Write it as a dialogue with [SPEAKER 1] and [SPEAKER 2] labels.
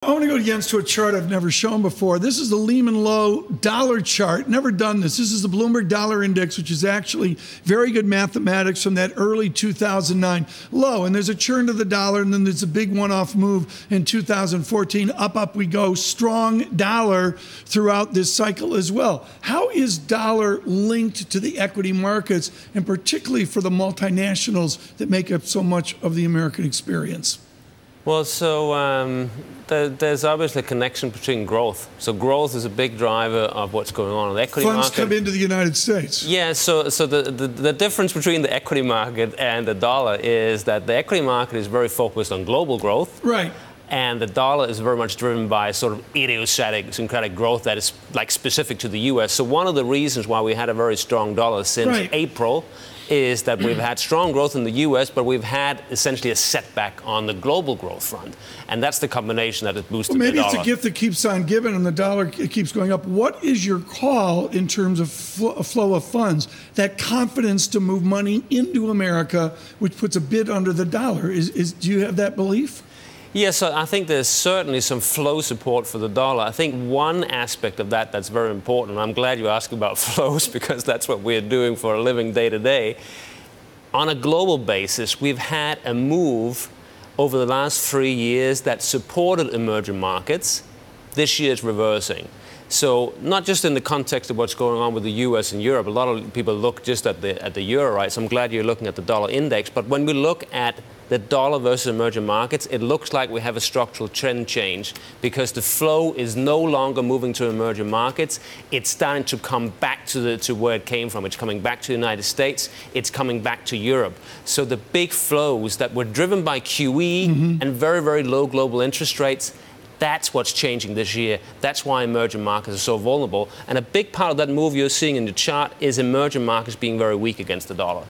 [SPEAKER 1] I want to go, Jens, to a chart I've never shown before. This is the Lehman Low dollar chart. Never done this. This is the Bloomberg Dollar Index, which is actually very good mathematics from that early 2009 low. And there's a churn to the dollar, and then there's a big one-off move in 2014. Up we go. Strong dollar throughout this cycle as well. How is dollar linked to the equity markets, and particularly for the multinationals that make up so much of the American experience?
[SPEAKER 2] Well, so there's obviously a connection between growth. So growth is a big driver of what's going on in the equity market.
[SPEAKER 1] Funds come into the United States.
[SPEAKER 2] Yeah, so the difference between the equity market and the dollar is that the equity market is very focused on global growth.
[SPEAKER 1] Right.
[SPEAKER 2] And the dollar is very much driven by sort of idiosyncratic growth that is like specific to the U.S. So one of the reasons why we had a very strong dollar since April is that we've had strong growth in the U.S., but we've had essentially a setback on the global growth front. And that's the combination that has boosted the dollar.
[SPEAKER 1] Maybe it's a gift that keeps on giving and the dollar keeps going up. What is your call in terms of flow of funds, that confidence to move money into America, which puts a bid under the dollar? Do you have that belief?
[SPEAKER 2] Yes, so I think there's certainly some flow support for the dollar. I think one aspect of that that's very important, and I'm glad you asked about flows because that's what we're doing for a living day to day. On a global basis, we've had a move over the last 3 years that supported emerging markets. This year it's reversing. So not just in the context of what's going on with the U.S. and Europe. A lot of people look just at the euro, right? So I'm glad you're looking at the dollar index. But when we look at the dollar versus emerging markets, it looks like we have a structural trend change because the flow is no longer moving to emerging markets. It's starting to come back to where it came from. It's coming back to the United States. It's coming back to Europe. So the big flows that were driven by QE and very, very low global interest rates, that's what's changing this year. That's why emerging markets are so vulnerable. And a big part of that move you're seeing in the chart is emerging markets being very weak against the dollar.